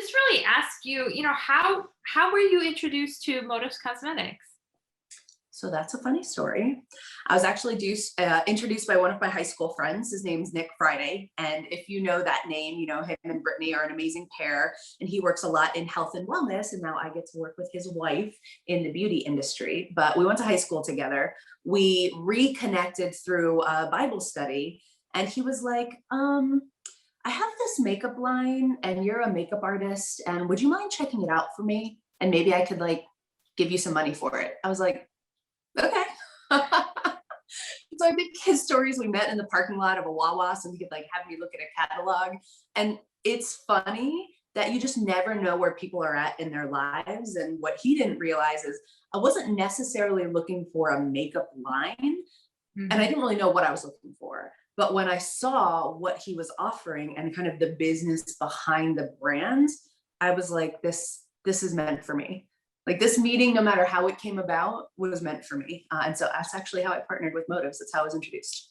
just really ask you, how were you introduced to Modus Cosmetics? So that's a funny story. I was actually introduced by one of my high school friends. His name's Nick Friday. And if you know that name, you know him and Brittany are an amazing pair. And he works a lot in health and wellness. And now I get to work with his wife in the beauty industry. But we went to high school together. We reconnected through a Bible study. And he was like, I have this makeup line and you're a makeup artist. And would you mind checking it out for me? And maybe I could give you some money for it. I was like, okay. So I think his stories, we met in the parking lot of a Wawa, so he could have me look at a catalog. And it's funny that you just never know where people are at in their lives. And what he didn't realize is I wasn't necessarily looking for a makeup line, and I didn't really know what I was looking for. But when I saw what he was offering and kind of the business behind the brands, I was like, this is meant for me. This meeting, no matter how it came about, was meant for me. And so that's actually how I partnered with Motives. That's how I was introduced.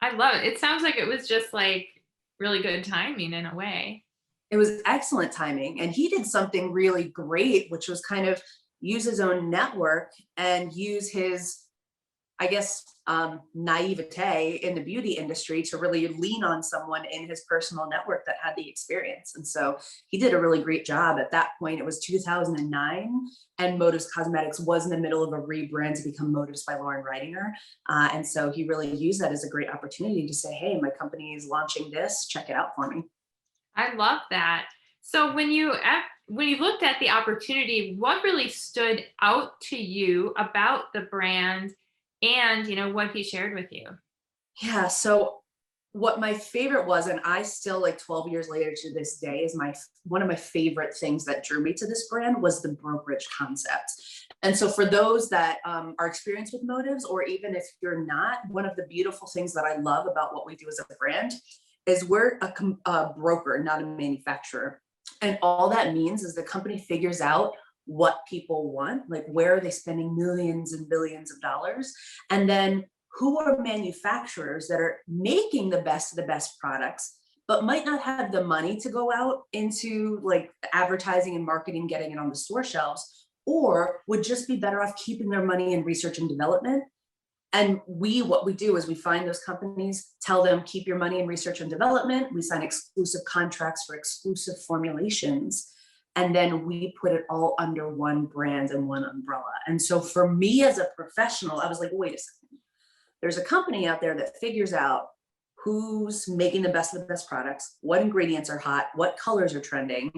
I love it. It sounds like it was just really good timing in a way. It was excellent timing. And he did something really great, which was kind of use his own network and use his, I guess, naivete in the beauty industry to really lean on someone in his personal network that had the experience. And so he did a really great job. At that point, it was 2009, and Modus Cosmetics was in the middle of a rebrand to become Modus by Lauren Reidinger. And so he really used that as a great opportunity to say, hey, my company is launching this, check it out for me. I love that. So when you looked at the opportunity, what really stood out to you about the brand and what he shared with you? Yeah. So what my favorite was, and I still 12 years later to this day, is one of my favorite things that drew me to this brand was the brokerage concept. And so for those that are experienced with Motives, or even if you're not, one of the beautiful things that I love about what we do as a brand is we're a broker, not a manufacturer. And all that means is the company figures out what people want, where are they spending millions and billions of dollars, and then who are manufacturers that are making the best of the best products, but might not have the money to go out into advertising and marketing, getting it on the store shelves, or would just be better off keeping their money in research and development. And what we do is we find those companies, tell them, keep your money in research and development. We sign exclusive contracts for exclusive formulations. And then we put it all under one brand and one umbrella. And so for me as a professional, I was like, wait a second. There's a company out there that figures out who's making the best of the best products, what ingredients are hot, what colors are trending.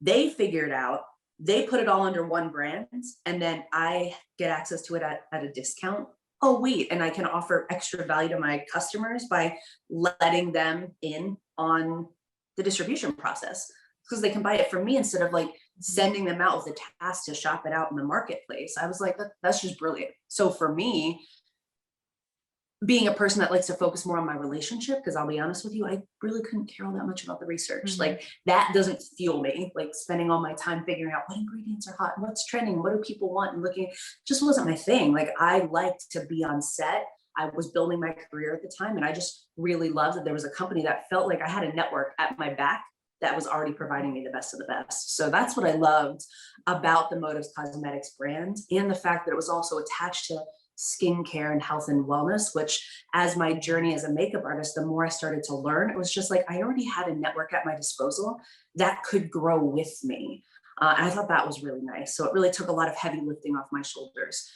They figure it out. They put it all under one brand. And then I get access to it at a discount. Oh, wait, and I can offer extra value to my customers by letting them in on the distribution process, because they can buy it from me instead of sending them out with the task to shop it out in the marketplace. I was like, that's just brilliant. So for me, being a person that likes to focus more on my relationship, because I'll be honest with you, I really couldn't care all that much about the research. That doesn't fuel me. Spending all my time figuring out what ingredients are hot, what's trending, what do people want, and looking, just wasn't my thing. I liked to be on set. I was building my career at the time, and I just really loved that there was a company that felt like I had a network at my back that was already providing me the best of the best. So that's what I loved about the Modus Cosmetics brand, and the fact that it was also attached to skincare and health and wellness, which as my journey as a makeup artist, the more I started to learn, it was just I already had a network at my disposal that could grow with me. And I thought that was really nice. So it really took a lot of heavy lifting off my shoulders.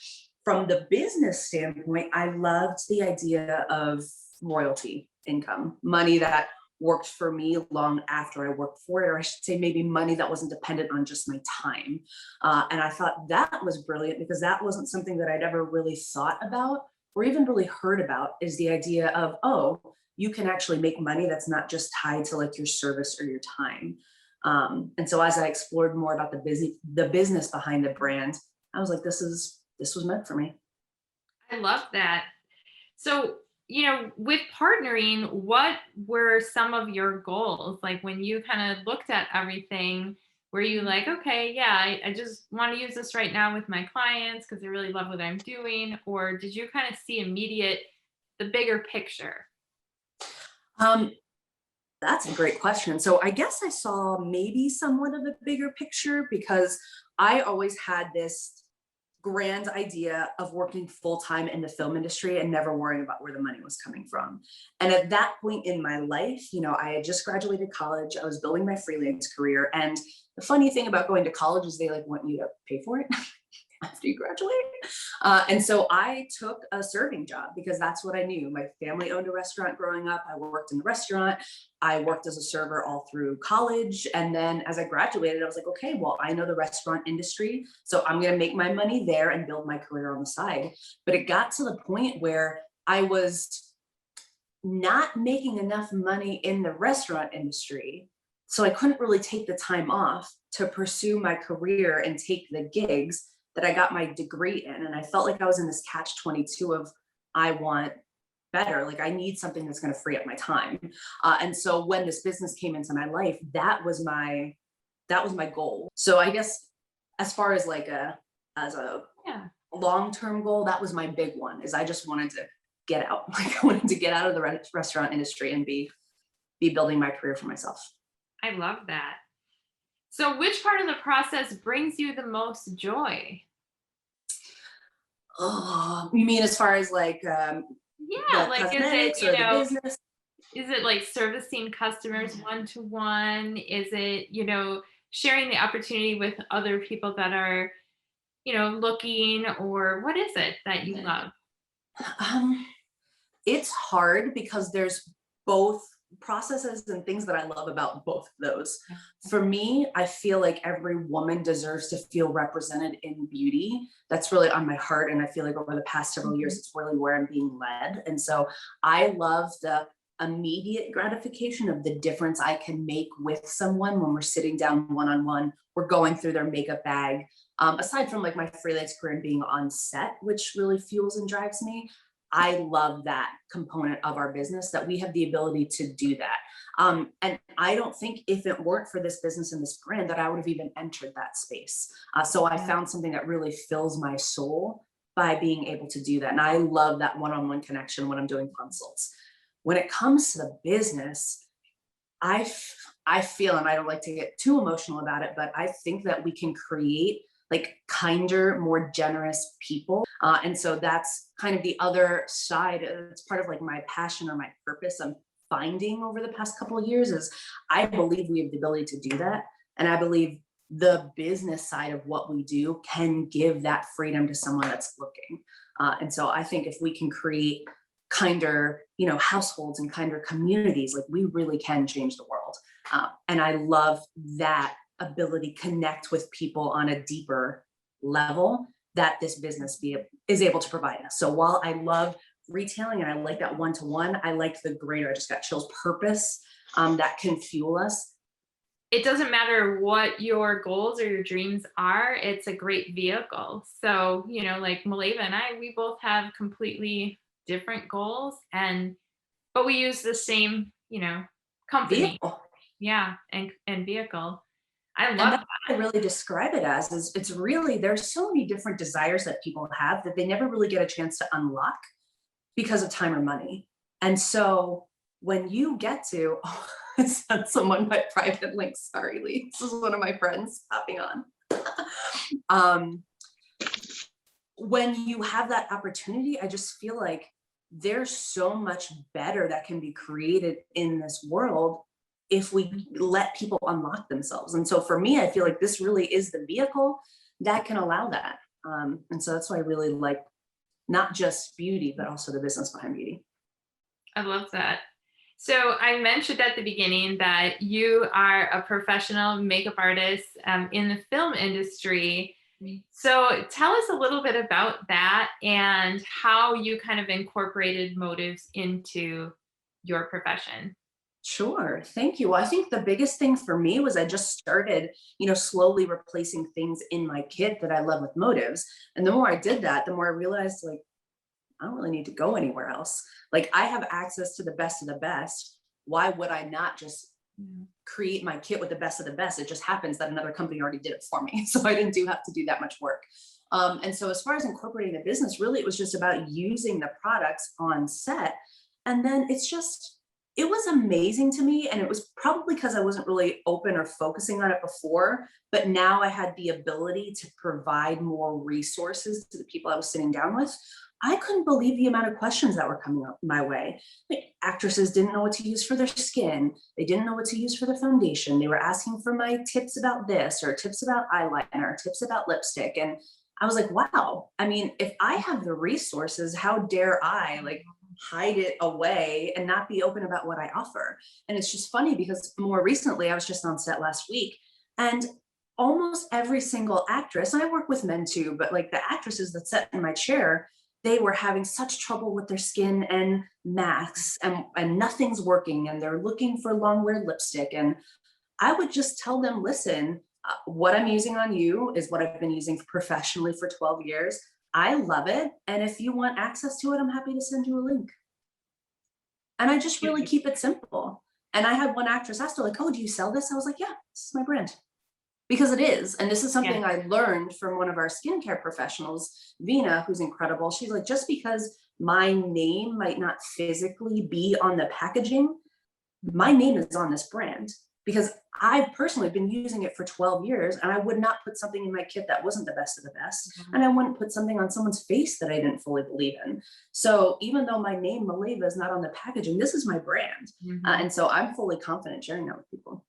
From the business standpoint, I loved the idea of royalty income, money that worked for me long after I worked for it, or I should say maybe money that wasn't dependent on just my time. And I thought that was brilliant, because that wasn't something that I'd ever really thought about or even really heard about, is the idea of, oh, you can actually make money that's not just tied to your service or your time. And so as I explored more about the business behind the brand, I was like, this was meant for me. I love that. So with partnering, what were some of your goals? When you kind of looked at everything, were you okay, yeah, I just want to use this right now with my clients because I really love what I'm doing? Or did you kind of see the bigger picture? That's a great question. So I guess I saw maybe somewhat of a bigger picture because I always had this grand idea of working full time in the film industry and never worrying about where the money was coming from. And at that point in my life, I had just graduated college. I was building my freelance career. And the funny thing about going to college is they like want you to pay for it after you graduate. And so I took a serving job because that's what I knew. My family owned a restaurant growing up. I worked in the restaurant. I worked as a server all through college. And then as I graduated, I was like, okay, well, I know the restaurant industry. So I'm going to make my money there and build my career on the side. But it got to the point where I was not making enough money in the restaurant industry. So I couldn't really take the time off to pursue my career and take the gigs that I got my degree in. And I felt like I was in this catch 22 of I want better. Like I need something that's going to free up my time. And so when this business came into my life, that was my goal. So I guess as far as as a long-term goal, that was my big one is I just wanted to get out. Like I wanted to get out of the restaurant industry and be building my career for myself. I love that. So which part of the process brings you the most joy? Oh, you mean as far as the Like is it, cosmetics or the business? is it like servicing customers one to one? Is it, sharing the opportunity with other people that are, looking, or what is it that you love? It's hard because there's both processes and things that I love about both of those. For me, I feel like every woman deserves to feel represented in beauty. That's really on my heart. And I feel like over the past several years, it's really where I'm being led. And so I love the immediate gratification of the difference I can make with someone when we're sitting down one-on-one, we're going through their makeup bag. Aside from like my freelance career and being on set, which really fuels and drives me, I love that component of our business that we have the ability to do that. And I don't think if it weren't for this business and this brand that I would have even entered that space. So I found something that really fills my soul by being able to do that. And I love that one-on-one connection when I'm doing consults. When it comes to the business, I feel, and I don't like to get too emotional about it, but I think that we can create like kinder, more generous people. And so that's kind of the other side. It's part of like my passion or my purpose I'm finding over the past couple of years is I believe we have the ability to do that. And I believe the business side of what we do can give that freedom to someone that's looking. And so I think if we can create kinder, households and kinder communities, like we really can change the world. And I love that ability to connect with people on a deeper level that this business is able to provide us. So while I love retailing and I like that one-to-one, I like the greater, I just got chills, purpose that can fuel us. It doesn't matter what your goals or your dreams are, it's a great vehicle. So, like Maleeva and I, we both have completely different goals but we use the same, company. Vehicle. Yeah. And vehicle. I And love that's what I really describe it as is it's really, there's so many different desires that people have that they never really get a chance to unlock because of time or money. And so when you get to, I sent someone my private link, sorry, Lee, this is one of my friends hopping on. When you have that opportunity, I just feel like there's so much better that can be created in this world if we let people unlock themselves. And so for me, I feel like this really is the vehicle that can allow that. And so that's why I really like not just beauty, but also the business behind beauty. I love that. So I mentioned at the beginning that you are a professional makeup artist in the film industry. So tell us a little bit about that and how you kind of incorporated motives into your profession. Sure. Thank you. Well, I think the biggest thing for me was I just started, slowly replacing things in my kit that I love with motives. And the more I did that, the more I realized like, I don't really need to go anywhere else. Like I have access to the best of the best. Why would I not just create my kit with the best of the best? It just happens that another company already did it for me. So I didn't have to do that much work. And so as far as incorporating the business, really, it was just about using the products on set. And then it's just it was amazing to me. And it was probably because I wasn't really open or focusing on it before, but now I had the ability to provide more resources to the people I was sitting down with. I couldn't believe the amount of questions that were coming up my way. Like, actresses didn't know what to use for their skin. They didn't know what to use for their foundation. They were asking for my tips about this, or tips about eyeliner, or tips about lipstick. And I was like, wow, I mean, if I have the resources, how dare I like hide it away and not be open about what I offer? And it's just funny because more recently, I was just on set last week, and almost every single actress, and I work with men too, but like the actresses that sat in my chair, they were having such trouble with their skin and masks, and nothing's working, and they're looking for long wear lipstick. And I would just tell them, listen, what I'm using on you is what I've been using professionally for 12 years. I love it. And if you want access to it, I'm happy to send you a link. And I just really keep it simple. And I had one actress ask her, like, oh, do you sell this? I was like, yeah, this is my brand. Because it is. And this is Yeah. something I learned from one of our skincare professionals, Vina, who's incredible. She's like, just because my name might not physically be on the packaging, my name is on this brand, because I've personally been using it for 12 years, and I would not put something in my kit that wasn't the best of the best. Mhm. And I wouldn't put something on someone's face that I didn't fully believe in. So even though my name, Maleeva, is not on the packaging, this is my brand. Mhm. And so I'm fully confident sharing that with people.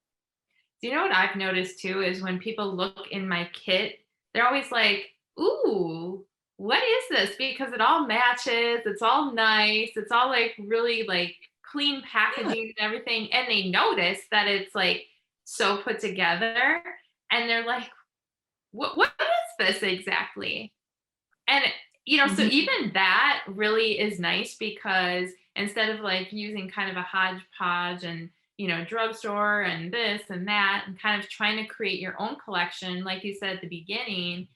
Do you know what I've noticed too is when people look in my kit, they're always like, "Ooh, what is this?" Because it all matches, it's all nice, it's all like really like clean Yeah. packaging and everything. And they notice that it's like so put together and they're like, what is this exactly? And so Mhm. even that really is nice because instead of like using kind of a hodgepodge and drugstore and this and that and kind of trying to create your own collection, like you said at the beginning,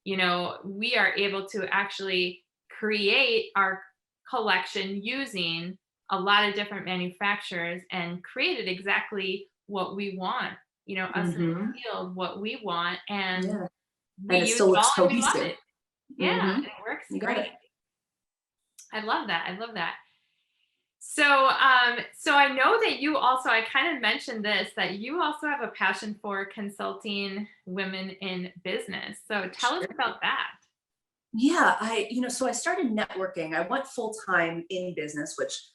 we are able to actually create our collection using a lot of different manufacturers and created exactly what we want, us in Mhm. the field, what we want, and Yeah. we And it use still it all looks and we love cohesive. it. Yeah, Mhm. it works You got great. it. I love that. I love that. So I know that you also, I kind of mentioned this, that you also have a passion for consulting women in business. So tell us Sure. about that. Yeah, so I started networking. I went full time in business, which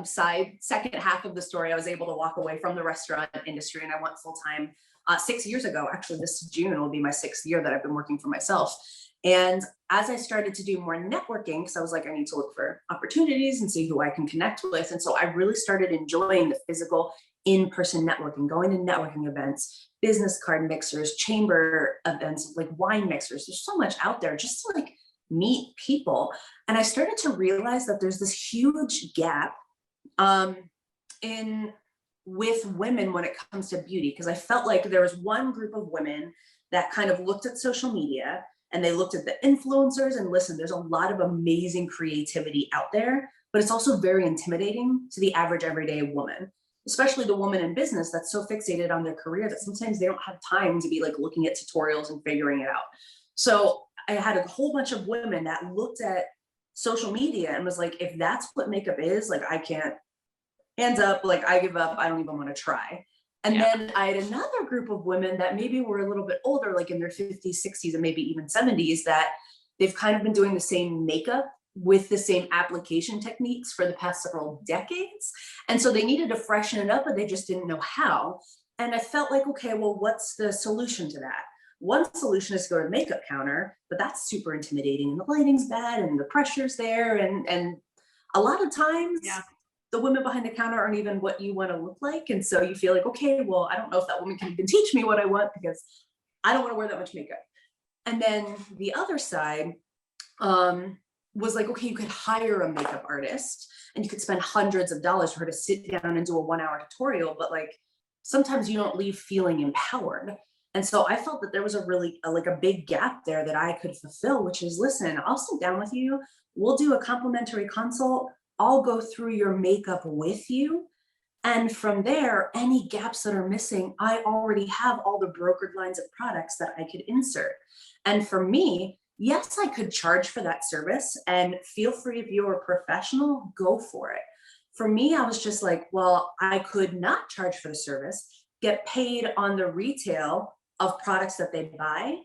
second half of the story, I was able to walk away from the restaurant industry, and I went full time 6 years ago. Actually, this June will be my 6th year that I've been working for myself. And as I started to do more networking, because I was like, I need to look for opportunities and see who I can connect with. And so I really started enjoying the physical in-person networking, going to networking events, business card mixers, chamber events, like wine mixers. There's so much out there just to like meet people. And I started to realize that there's this huge gap um, in with women when it comes to beauty, because I felt like there was one group of women that kind of looked at social media and they looked at the influencers, and listen, there's a lot of amazing creativity out there, but it's also very intimidating to the average everyday woman, especially the woman in business that's so fixated on their career that sometimes they don't have time to be like looking at tutorials and figuring it out. So I had a whole bunch of women that looked at social media and was like, if that's what makeup is, like I can't, hands up, like I give up, I don't even want to try. And Yeah. then I had another group of women that maybe were a little bit older, like in their 50s, 60s, and maybe even 70s, that they've kind of been doing the same makeup with the same application techniques for the past several decades. And so they needed to freshen it up, but they just didn't know how. And I felt like, okay, well, what's the solution to that? One solution is to go to a makeup counter, but that's super intimidating, and the lighting's bad and the pressure's there. And a lot of times Yeah. the women behind the counter aren't even what you want to look like. And so you feel like, okay, well, I don't know if that woman can even teach me what I want, because I don't want to wear that much makeup. And then the other side um, was like, okay, you could hire a makeup artist and you could spend hundreds of dollars for her to sit down and do a 1 hour tutorial. But like, sometimes you don't leave feeling empowered. And so I felt that there was like a big gap there that I could fulfill, which is, listen, I'll sit down with you. We'll do a complimentary consult. I'll go through your makeup with you. And from there, any gaps that are missing, I already have all the brokered lines of products that I could insert. And for me, yes, I could charge for that service, and feel free, if you're a professional, go for it. for me, I was just like, well, I could not charge for the service, get paid on the retail of products that they buy,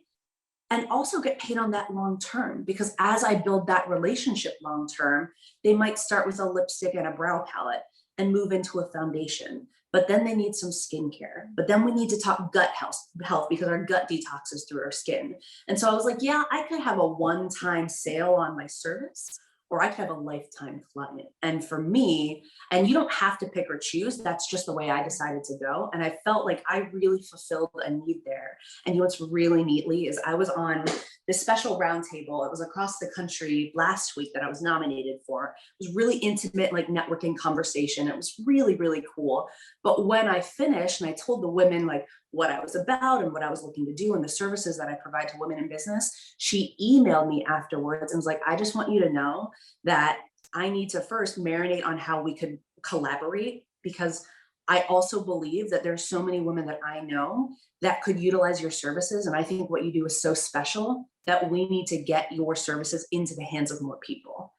and also get paid on that long term. Because as I build that relationship long term, they might start with a lipstick and a brow palette and move into a foundation. But then they need some skincare. But then we need to talk gut health because our gut detoxes through our skin. And so I was like, yeah, I could have a one-time sale on my service, or I could have a lifetime client. And for me, and you don't have to pick or choose, that's just the way I decided to go. And I felt like I really fulfilled a need there. And you know what's really neatly is I was on this special roundtable. It was across the country last week that I was nominated for. It was really intimate, like networking conversation. It was really, really cool. But when I finished and I told the women like what I was about and what I was looking to do and the services that I provide to women in business, she emailed me afterwards and was like, I just want you to know that I need to first marinate on how we could collaborate, because I also believe that there's so many women that I know that could utilize your services. And I think what you do is so special that we need to get your services into the hands of more people.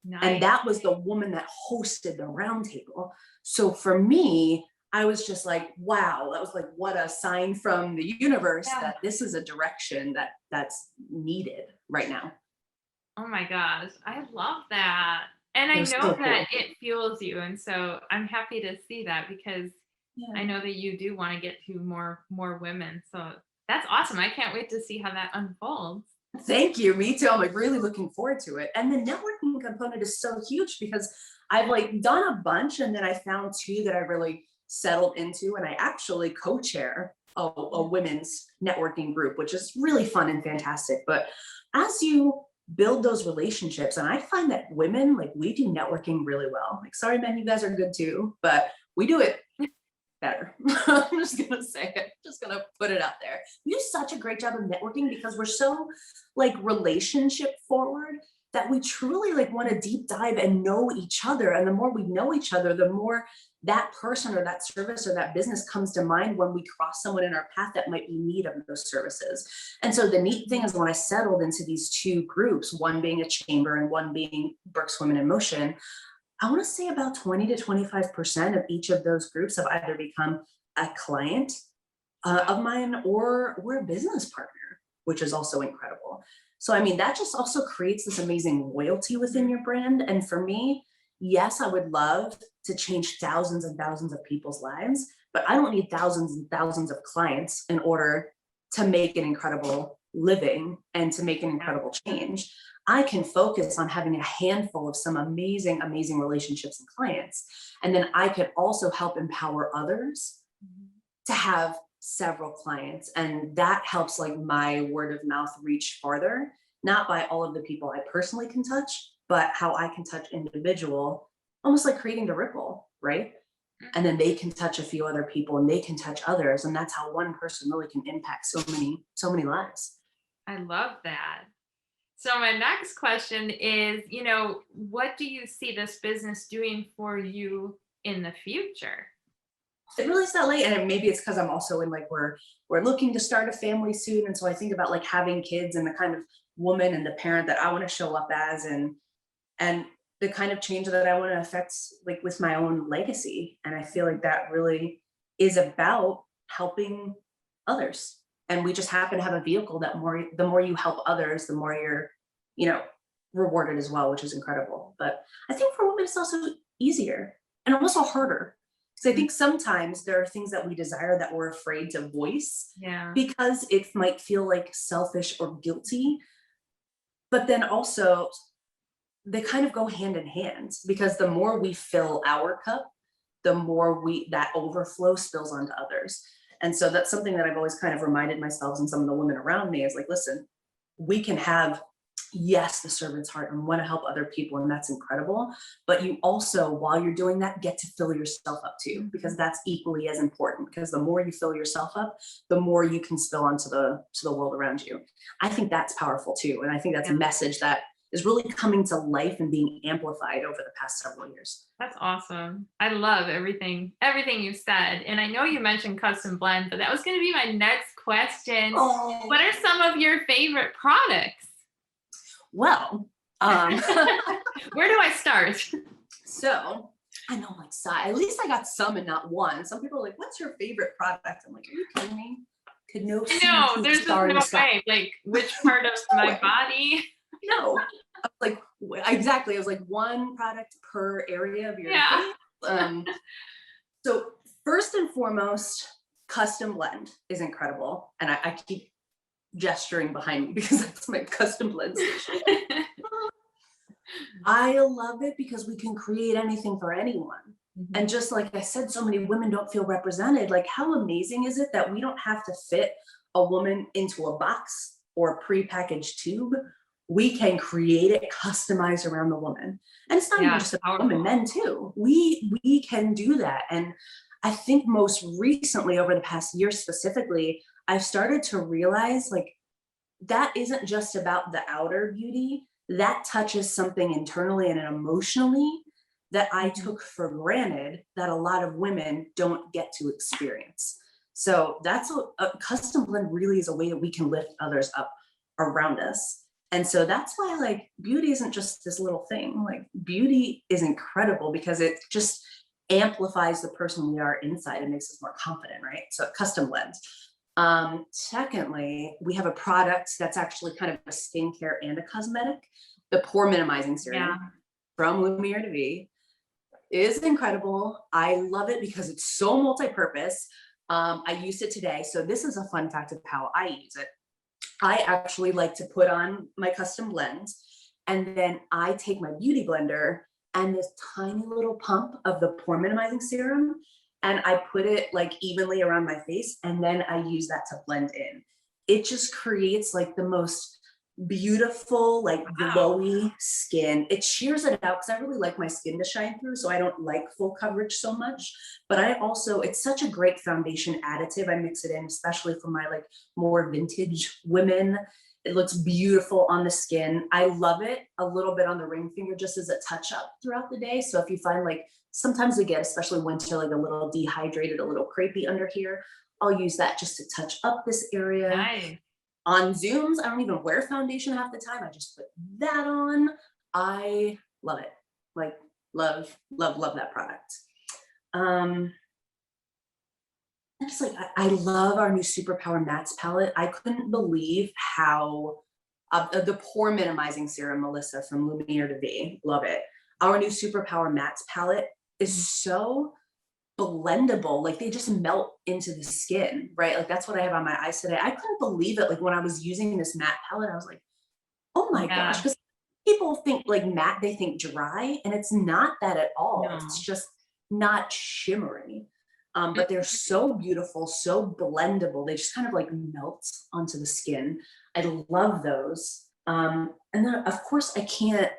Nice. And that was the woman that hosted the roundtable. So for me, I was just like, wow, that was like, what a sign from the universe that this is a direction that's needed right now. Oh my gosh, I love that. And I know So that cool. it fuels you. And so I'm happy to see that because Yeah. I know that you do want to get to more women. So that's awesome. I can't wait to see how that unfolds. Thank you. Me too. I'm like really looking forward to it. And the networking component is so huge because I've like done a bunch, and then I found two that I really settled into, and I actually co-chair a women's networking group, which is really fun and fantastic. But as you build those relationships, and I find that women, like, we do networking really well. Like, sorry, men, you guys are good too, but we do it better. I'm just gonna say it, just gonna put it out there. We do such a great job of networking because we're so like relationship forward that we truly like want to deep dive and know each other. And the more we know each other, the more that person or that service or that business comes to mind when we cross someone in our path that might be in need of those services. And so the neat thing is when I settled into these two groups, one being a chamber and one being Berks Women in Motion, I want to say about 20 to 25% of each of those groups have either become a client of mine or we're a business partner, which is also incredible. So, I mean, that just also creates this amazing loyalty within your brand. And for me, yes, I would love to change thousands and thousands of people's lives, but I don't need thousands and thousands of clients in order to make an incredible living and to make an incredible change. I can focus on having a handful of some amazing, amazing relationships and clients. And then I could also help empower others to have several clients. And that helps like my word of mouth reach farther, not by all of the people I personally can touch, but how I can touch individual, almost like creating the ripple, right? And then they can touch a few other people and they can touch others. And that's how one person really can impact so many lives. I love that. So my next question is, what do you see this business doing for you in the future? It really is that late, and maybe it's because I'm also in like we're looking to start a family soon, and so I think about like having kids and the kind of woman and the parent that I want to show up as, and the kind of change that I want to affect like with my own legacy. And I feel like that really is about helping others. And we just happen to have a vehicle that the more you help others, the more you're, rewarded as well, which is incredible. But I think for women, it's also easier and also harder. Because I think sometimes there are things that we desire that we're afraid to voice because it might feel like selfish or guilty. But then also they kind of go hand in hand, because the more we fill our cup, the more that overflow spills onto others. And so that's something that I've always kind of reminded myself and some of the women around me is like, listen, we can have, yes, the servant's heart and want to help other people. And that's incredible. But you also, while you're doing that, get to fill yourself up too, because that's equally as important, because the more you fill yourself up, the more you can spill onto the world around you. I think that's powerful too. And I think that's a message that is really coming to life and being amplified over the past several years. That's awesome. I love everything you said. And I know you mentioned custom blend, but that was going to be my next question. Oh. What are some of your favorite products? Well, where do I start? So I know, like, at least I got some and not one. Some people are like, what's your favorite product? I'm like, are you kidding me? Could no I know, CP there's just star in no the sky. way, like, which part of No my way. body? No. I was like, exactly. I was like, one product per area of your Yeah. face. So first and foremost, custom blend is incredible. And I keep gesturing behind me because that's my custom blend station. I love it because we can create anything for anyone. Mhm. And just like I said, so many women don't feel represented. Like, how amazing is it that we don't have to fit a woman into a box or a prepackaged tube? We can create it customized around the woman. And it's not even Yeah, just about powerful. women, men too. We can do that. And I think most recently, over the past year specifically, I've started to realize like that isn't just about the outer beauty. That touches something internally and emotionally that I Mhm. took for granted that a lot of women don't get to experience. So that's a custom blend really is a way that we can lift others up around us. And so that's why like beauty isn't just this little thing. Like beauty is incredible because it just amplifies the person we are inside and makes us more confident, right? So custom blend. Secondly, we have a product that's actually kind of a skincare and a cosmetic. The pore minimizing serum Yeah. from Lumiere to V is incredible. I love it because it's so multi-purpose. I used it today. So this is a fun fact of how I use it. I actually like to put on my custom blend and then I take my beauty blender and this tiny little pump of the pore minimizing serum and I put it like evenly around my face and then I use that to blend in. It just creates like the most beautiful, like Wow. glowy skin. It shears it out because I really like my skin to shine through. So I don't like full coverage so much. But I also, it's such a great foundation additive. I mix it in, especially for my like more vintage women. It looks beautiful on the skin. I love it a little bit on the ring finger just as a touch up throughout the day. So if you find like sometimes we get, especially winter, like a little dehydrated, a little crepey under here, I'll use that just to touch up this area. Nice. On Zooms, I don't even wear foundation half the time. I just put that on. I love it. Like love, love, love that product. And just like I love our new Superpower Mattes palette. I couldn't believe how the pore minimizing serum, Melissa from Lumiere to V. Love it. Our new Superpower Mattes palette is so blendable, like they just melt into the skin, right? Like that's what I have on my eyes today. I couldn't believe it. Like when I was using this matte palette, I was like, oh my gosh, Yeah. because people think like matte, they think dry, and it's not that at all. It's No. just not shimmery. But they're so beautiful, so blendable. They just kind of like melt onto the skin. I love those. And then of course I can't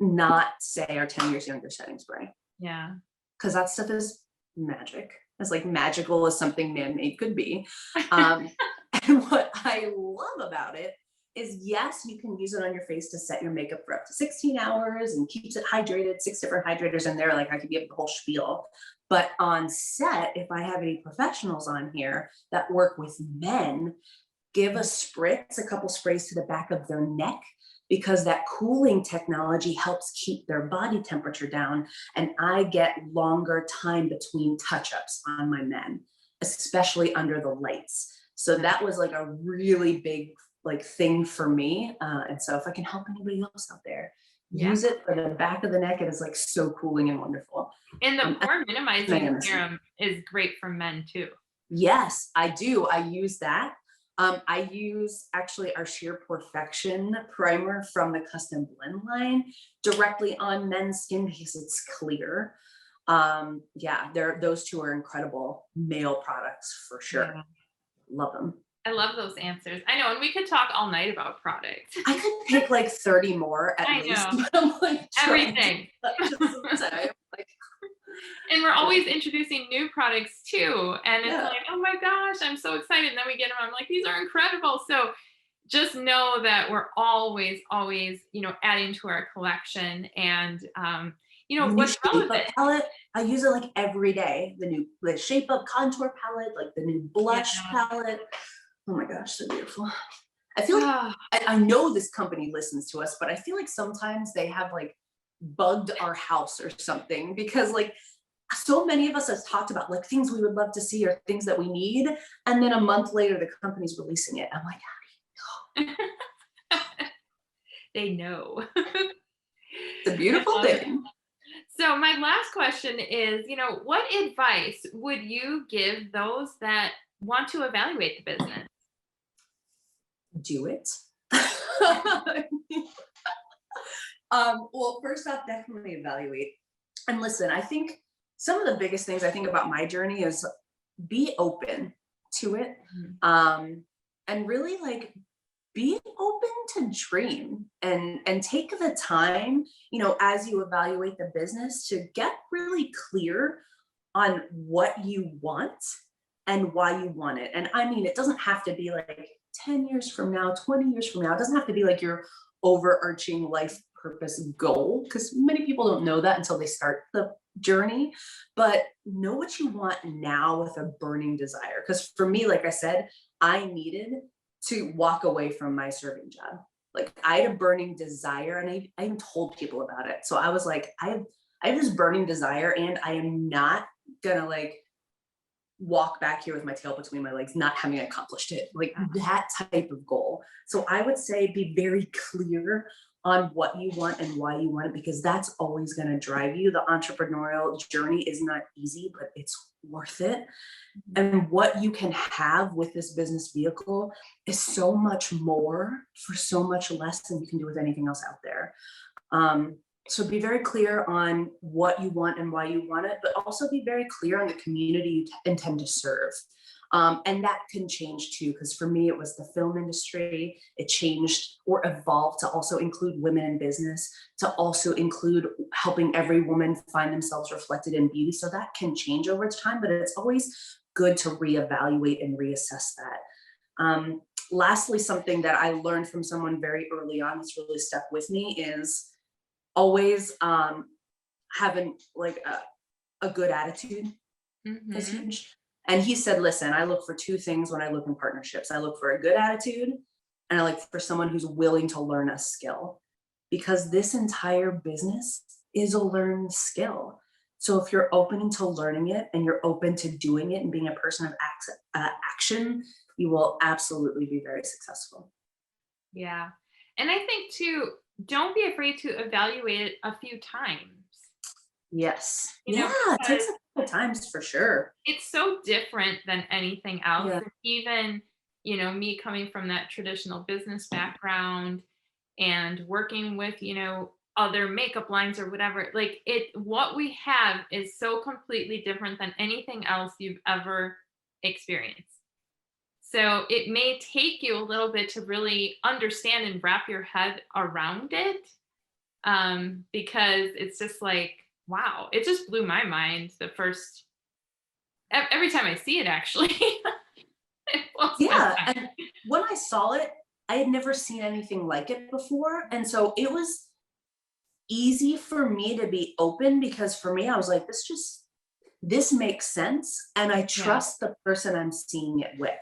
not say our 10 years younger setting spray Yeah. because that stuff is magic. As like magical as something man-made could be. And what I love about it is yes, you can use it on your face to set your makeup for up to 16 hours and keeps it hydrated, 6 different hydrators in there. Like I could give the whole spiel. But on set, if I have any professionals on here that work with men, give a spritz, a couple sprays to the back of their neck because that cooling technology helps keep their body temperature down. And I get longer time between touch-ups on my men, especially under the lights. So that was like a really big like thing for me. And so if I can help anybody else out there, Yeah. use it for the back of the neck. It is like so cooling and wonderful. And the pore And minimizing serum is great for men too. yes, I do. I use that. I use actually our Sheer Perfection primer from the Custom Blend line directly on men's skin because it's clear. Yeah, those two are incredible male products for sure. Yeah. Love them. I love those answers. I know, and we could talk all night about products. I could pick like 30 more at I least, know. but I'm like trying to Everything. just some time. Like, And we're always introducing new products too. And it's yeah. like, oh my gosh, I'm so excited. And then we get them. I'm like, these are incredible. So just know that we're always, always, adding to our collection and, The new what's Shape Up relevant. palette, I use it like every day. The Shape Up contour palette, like the new blush Yeah. palette. Oh my gosh, so beautiful. I feel like Ah, I know this company listens to us, but I feel like sometimes they have like bugged our house or something, because like so many of us have talked about like things we would love to see or things that we need. And then a month later, the company's releasing it. I'm like, They know. it's a I beautiful love it. thing. So my last question is, what advice would you give those that want to evaluate the business? Do it. Well, first off, definitely evaluate. And listen, I think some of the biggest things I think about my journey is be open to it. Mhm. And really like be open to dream and take the time, as you evaluate the business to get really clear on what you want and why you want it. And I mean, it doesn't have to be like 10 years from now, 20 years from now. It doesn't have to be like your overarching life purpose goal, because many people don't know that until they start the journey. But know what you want now with a burning desire. Because for me, like I said, I needed to walk away from my serving job. Like I had a burning desire, and I even told people about it. So I was like, I have this burning desire, and I am not gonna like walk back here with my tail between my legs, not having accomplished it, like that type of goal. So I would say be very clear on what you want and why you want it, because that's always going to drive you. The entrepreneurial journey is not easy, but it's worth it. And what you can have with this business vehicle is so much more for so much less than you can do with anything else out there. So be very clear on what you want and why you want it, but also be very clear on the community you intend to serve. And that can change too, because for me, it was the film industry. It changed or evolved to also include women in business, to also include helping every woman find themselves reflected in beauty. So that can change over time, but it's always good to reevaluate and reassess that. Lastly, something that I learned from someone very early on that's really stuck with me is always having like a good attitude is Mhm. huge. And he said, listen, I look for two things when I look in partnerships. I look for a good attitude, and I look for someone who's willing to learn a skill, because this entire business is a learned skill. So if you're open to learning it and you're open to doing it and being a person of action, you will absolutely be very successful. Yeah. And I think too, don't be afraid to evaluate it a few times, Yes. Yeah, it takes because a couple times for sure. it's so different than anything else. Yeah. And even, me coming from that traditional business background and working with, other makeup lines or whatever, like what we have is so completely different than anything else you've ever experienced. So it may take you a little bit to really understand and wrap your head around it, because it's just like, wow, it just blew my mind the first every time I see it, actually. It blows my Yeah. mind. And when I saw it, I had never seen anything like it before. And so it was easy for me to be open, because for me, I was like, this makes sense. And I Yeah. trust the person I'm seeing it with.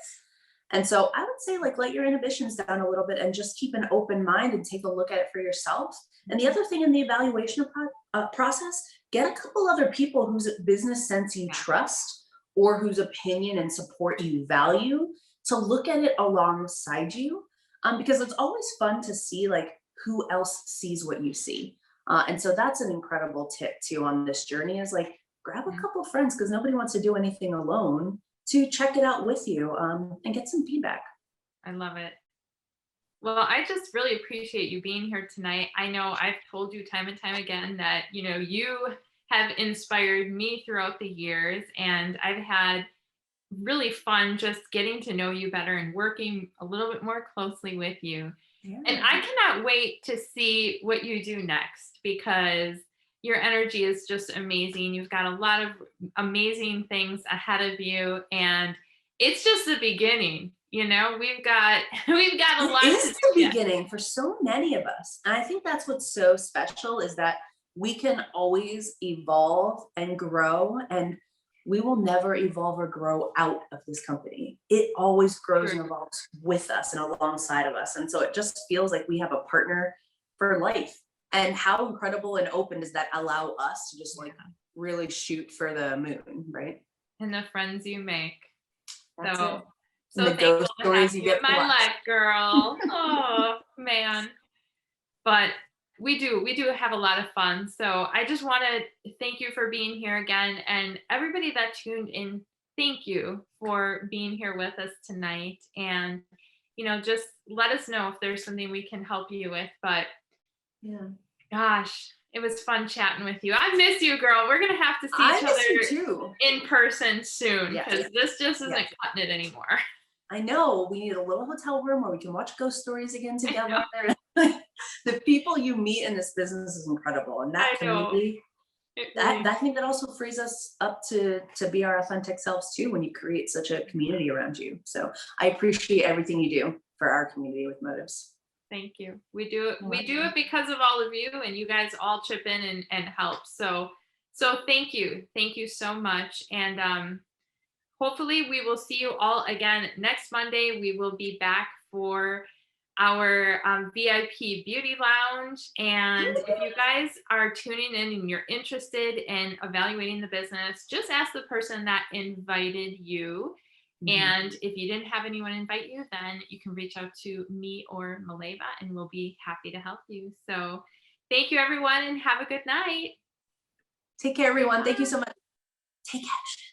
And so I would say, like, let your inhibitions down a little bit and just keep an open mind and take a look at it for yourself. And the other thing in the evaluation process, get a couple other people whose business sense you Yeah. trust, or whose opinion and support you value, to look at it alongside you. Because it's always fun to see like who else sees what you see. And so that's an incredible tip too on this journey, is like grab a Yeah. couple friends, because nobody wants to do anything alone, to check it out with you, and get some feedback. I love it. Well, I just really appreciate you being here tonight. I know I've told you time and time again that, you have inspired me throughout the years, and I've had really fun just getting to know you better and working a little bit more closely with you. And Yeah. I cannot wait to see what you do next, because your energy is just amazing. You've got a lot of amazing things ahead of you, and it's just the beginning. We've got we've got a It lot to is do the yet. beginning for so many of us. And I think that's what's so special, is that we can always evolve and grow, and we will never evolve or grow out of this company. It always grows True. and evolves with us and alongside of us. And so it just feels like we have a partner for life. And how incredible and open does that allow us to just like really shoot for the moon, right? And the friends you make. That's So, it. so And the thankful ghost to have stories you you in get to my watch. life, girl. Oh man. But we do have a lot of fun. So I just want to thank you for being here again, and everybody that tuned in. Thank you for being here with us tonight. And just let us know if there's something we can help you with. But Yeah. gosh, it was fun chatting with you. I miss you, girl. We're gonna have to see I each miss you other too. in person soon, Yes. because this just isn't Yes. cutting it anymore. I know, we need a little hotel room where we can watch ghost stories again I together. know. The people you meet in this business is incredible, and that I know. community, It that really- I think that also frees us up to be our authentic selves too when you create such a community around you. So I appreciate everything you do for our community with Modus. Thank you. We do it. We do Welcome. it because of all of you, and you guys all chip in and help. So thank you. Thank you so much. And hopefully we will see you all again next Monday. We will be back for our VIP beauty lounge. And if you guys are tuning in and you're interested in evaluating the business, just ask the person that invited you. And if you didn't have anyone invite you, then you can reach out to me or Maleeva, and we'll be happy to help you. So thank you, everyone, and have a good night. Take care, everyone. Thank you so much. Take action.